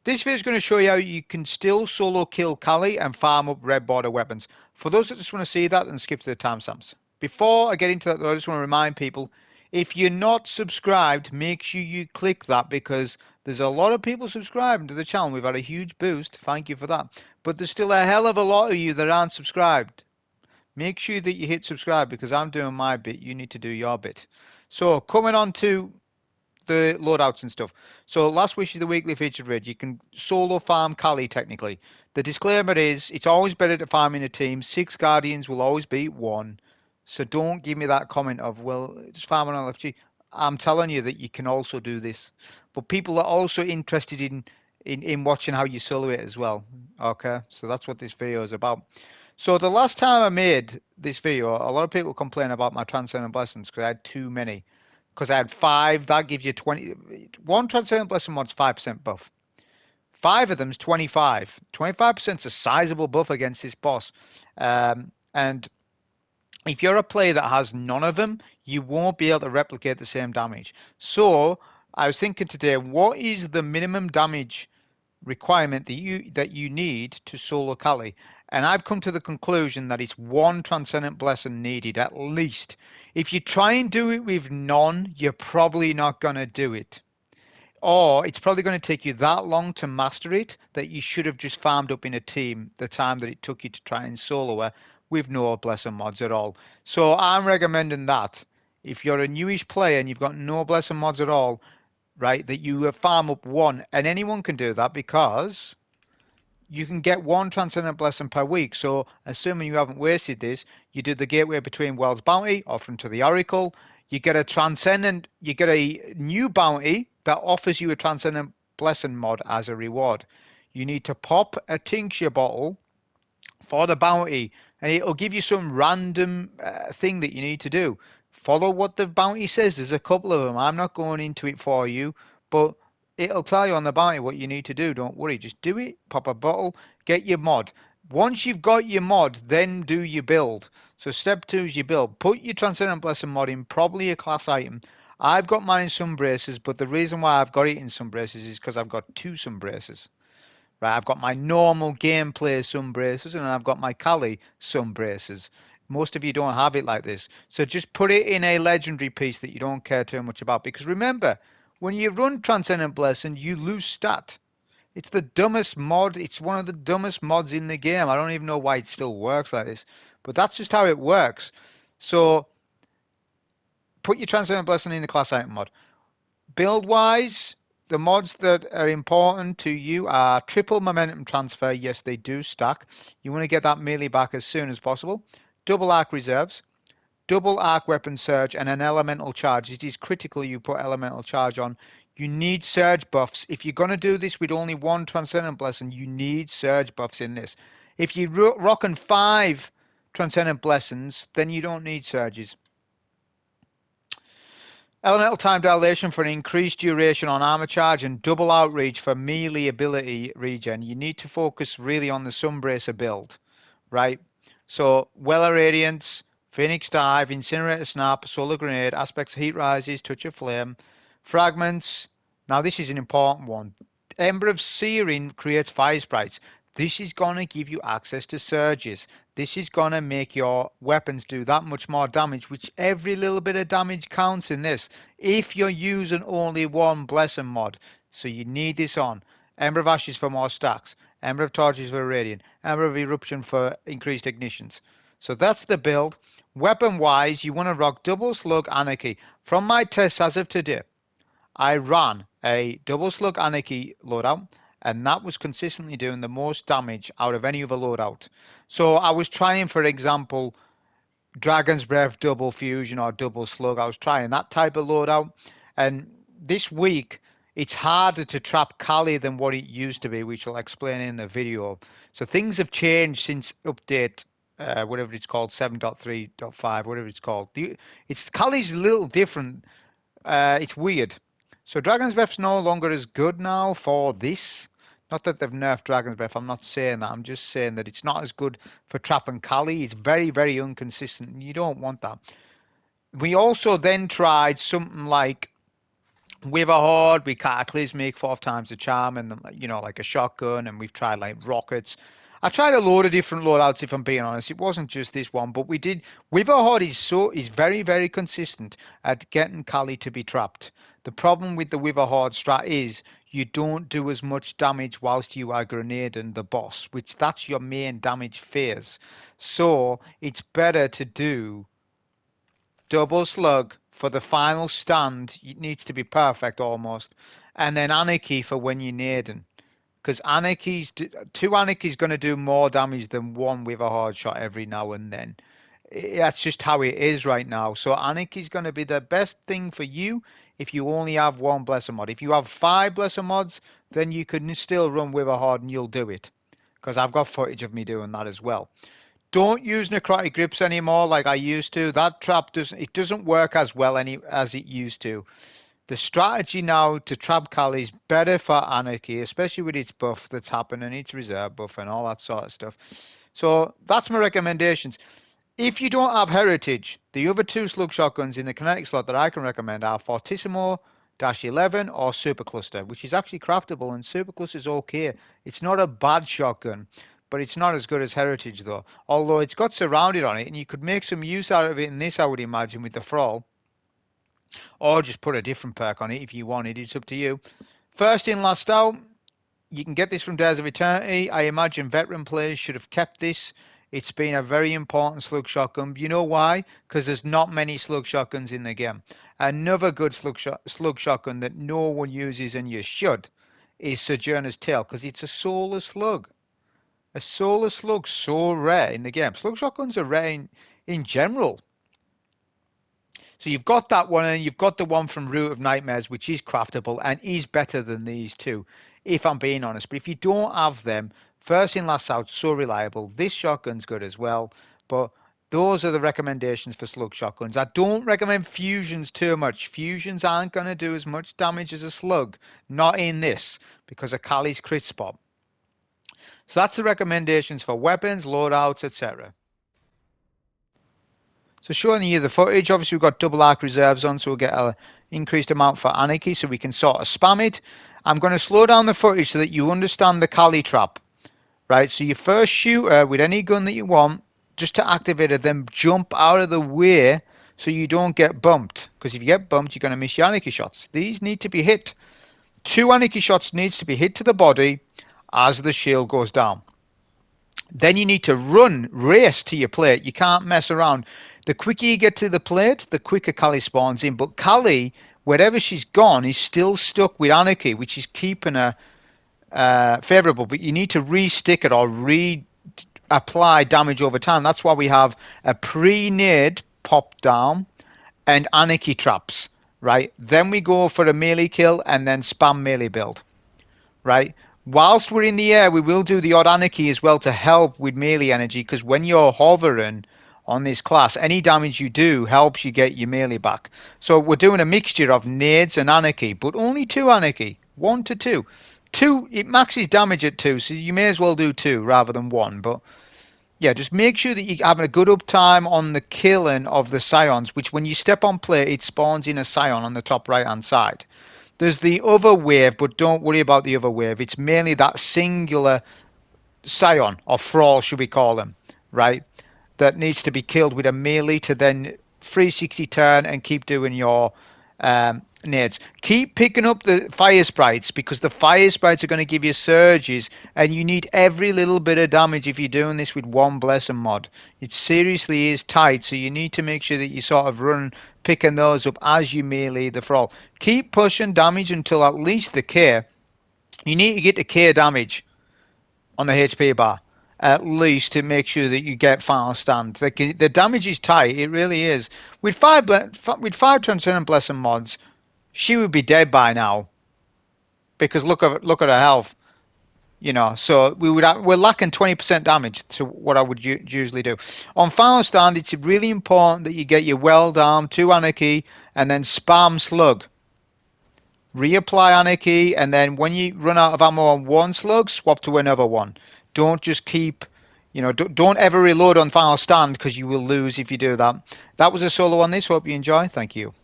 This video is going to show you how you can still solo kill Kalli and farm up red border weapons. For those that just want to see that, then skip to the timestamps. Before I get into that though, I just want to remind people, if you're not subscribed, make sure you click that because there's a lot of people subscribing to the channel. We've had a huge boost. Thank you for that. But there's still a hell of a lot of you that aren't subscribed. Make sure that you hit subscribe because I'm doing my bit. You need to do your bit. So coming on to the loadouts and stuff. So last wish is the weekly featured raid. You can solo farm Kalli technically. The disclaimer is it's always better to farm in a team. 6 guardians will always beat 1. So don't give me that comment of, well, just farm on LFG. I'm telling you that you can also do this. But people are also interested in watching how you solo it as well. Okay, so that's what this video is about. So the last time I made this video, a lot of people complain about my Transcendent Blessings because I had too many. Because I had 5, that gives you 20. One Transcendent Blessing mod's 5% buff. 5 of them's 25. 25% is a sizable buff against this boss. And if you're a player that has none of them, you won't be able to replicate the same damage. So I was thinking today, what is the minimum damage requirement that you need to solo Kalli? And I've come to the conclusion that it's 1 Transcendent Blessing needed at least. If you try and do it with none, you're probably not going to do it. Or it's probably going to take you that long to master it that you should have just farmed up in a team the time that it took you to try and solo her with no Blessing mods at all. So I'm recommending that. If you're a newish player and you've got no Blessing mods at all, right, that you farm up 1. And anyone can do that because you can get 1 Transcendent Blessing per week. So assuming you haven't wasted this, you do the Gateway Between Worlds bounty, offering to the Oracle. You get a new bounty that offers you a Transcendent Blessing mod as a reward. You need to pop a tincture bottle for the bounty, and it'll give you some random thing that you need to do. Follow what the bounty says. There's a couple of them. I'm not going into it for you, but it'll tell you on the bounty what you need to do. Don't worry. Just do it. Pop a bottle. Get your mod. Once you've got your mod, then do your build. So step 2 is your build. Put your Transcendent Blessing mod in, probably a class item. I've got mine in Sun Braces, but the reason why I've got it in Sun Braces is because I've got 2 Sun Braces. Right, I've got my normal gameplay Sun Braces and I've got my Kalli Sun Braces. Most of you don't have it like this. So just put it in a legendary piece that you don't care too much about. Because remember, when you run Transcendent Blessing, you lose stat. It's the dumbest mod. It's one of the dumbest mods in the game. I don't even know why it still works like this. But that's just how it works. So put your Transcendent Blessing in the class item mod. Build-wise, the mods that are important to you are triple momentum transfer. Yes, they do stack. You want to get that melee back as soon as possible. Double arc reserves, double arc weapon surge, and an elemental charge. It is critical you put elemental charge on. You need surge buffs. If you're going to do this with only 1 Transcendent Blessing, you need surge buffs in this. If you're rocking 5 Transcendent Blessings, then you don't need surges. Elemental time dilation for an increased duration on armor charge and double outreach for melee ability regen. You need to focus really on the Sunbracer build, right? So Weller Radiance, Phoenix Dive, Incinerator Snap, Solar Grenade, Aspects Heat Rises, Touch of Flame, Fragments. Now this is an important one. Ember of Searing creates Fire Sprites. This is going to give you access to surges. This is going to make your weapons do that much more damage, which every little bit of damage counts in this. If you're using only 1 Blessing mod, so you need this on. Ember of Ashes for more stacks. Ember of Torches for Radiant. Ember of Eruption for increased ignitions. So that's the build. Weapon-wise, you want to rock Double Slug Anarchy. From my tests as of today, I ran a Double Slug Anarchy loadout, and that was consistently doing the most damage out of any other loadout. So I was trying, for example, Dragon's Breath Double Fusion or Double Slug. I was trying that type of loadout. And this week, it's harder to trap Kalli than what it used to be, which I'll explain in the video. So things have changed since update, whatever it's called, 7.3.5, whatever it's called. Kalli's a little different. It's weird. So Dragon's Breath's no longer as good now for this. Not that they've nerfed Dragon's Breath, I'm not saying that. I'm just saying that it's not as good for trapping Kalli. It's very, very inconsistent. You don't want that. We also then tried something like Witherhoard, we cataclysmic 4 times the charm, and like a shotgun, and we've tried like rockets. I tried a load of different loadouts, if I'm being honest. It wasn't just this one, but we did. Witherhoard is very, very consistent at getting Kalli to be trapped. The problem with the Witherhoard strat is you don't do as much damage whilst you are grenading the boss, which that's your main damage phase. So it's better to do double slug for the final stand. It needs to be perfect almost, and then anarchy for when you're nading. Because two anarchy's going to do more damage than one with a hard shot every now and then. That's just how it is right now. So anarchy's going to be the best thing for you if you only have one blesser mod. If you have 5 blesser mods, then you can still run with a hard and you'll do it. Because I've got footage of me doing that as well. Don't use necrotic grips anymore like I used to. That trap doesn't work as well as it used to. The strategy now to trap Kalli is better for anarchy, especially with its buff that's happening, its reserve buff and all that sort of stuff. So that's my recommendations. If you don't have heritage, the other 2 slug shotguns in the kinetic slot that I can recommend are Fortissimo -11 or Super Cluster, which is actually craftable, and Super Cluster is okay. It's not a bad shotgun, but it's not as good as heritage though. Although it's got surrounded on it, and you could make some use out of it in this, I would imagine, with the Thrall. Or just put a different perk on it if you wanted. It's up to you. First in, last out. You can get this from Days of Eternity. I imagine veteran players should have kept this. It's been a very important slug shotgun. You know why? Because there's not many slug shotguns in the game. Another good slug shotgun that no one uses, and you should, is Sojourner's Tale, because it's a solar slug. A solar slug, so rare in the game. Slug shotguns are rare in general. So you've got that one, and you've got the one from Root of Nightmares, which is craftable and is better than these 2, if I'm being honest. But if you don't have them, first in, last out, so reliable. This shotgun's good as well. But those are the recommendations for slug shotguns. I don't recommend fusions too much. Fusions aren't going to do as much damage as a slug. Not in this, because of Kalli's crit spot. So that's the recommendations for weapons, loadouts, etc. So showing you the footage, obviously we've got double arc reserves on, so we'll get an increased amount for anarchy, so we can sort of spam it. I'm going to slow down the footage so that you understand the Kalli trap. Right, so you first shoot her with any gun that you want, just to activate her, then jump out of the way so you don't get bumped. Because if you get bumped, you're going to miss your anarchy shots. These need to be hit. 2 anarchy shots needs to be hit to the body as the shield goes down. Then you need to race to your plate. You can't mess around. The quicker you get to the plate, the quicker Kalli spawns in. But Kalli, wherever she's gone, is still stuck with anarchy, which is keeping her favourable. But you need to re-stick it or re-apply damage over time. That's why we have a pre-nade pop down and anarchy traps, right? Then we go for a melee kill and then spam melee build, right? Whilst we're in the air, we will do the odd anarchy as well to help with melee energy, because when you're hovering on this class, any damage you do helps you get your melee back. So we're doing a mixture of nades and anarchy, but only 2 anarchy, 1 to 2. 2, it maxes damage at 2, so you may as well do 2 rather than 1. But yeah, just make sure that you're having a good uptime on the killing of the scions, which when you step on play, it spawns in a scion on the top right hand side. There's the other wave, but don't worry about the other wave. It's mainly that singular scion, or thrall should we call them, right? That needs to be killed with a melee to then 360 turn and keep doing your nades. Keep picking up the fire sprites, because the fire sprites are going to give you surges, and you need every little bit of damage if you're doing this with 1 blessing mod. It seriously is tight, so you need to make sure that you sort of run picking those up as you melee the thrall. Keep pushing damage until at least the K. You need to get the K damage on the HP bar, at least, to make sure that you get final stand. The damage is tight, it really is. With 5 Transcendent Blessing mods, she would be dead by now, because look at her health, you know. So we're lacking 20% damage to what I would usually do. On final stand, it's really important that you get your Weld Arm, 2 anarchy, and then spam slug. Reapply anarchy, and then when you run out of ammo on 1 slug, swap to another one. Don't just keep, you know, don't ever reload on final stand, because you will lose if you do that. That was a solo on this. Hope you enjoy. Thank you.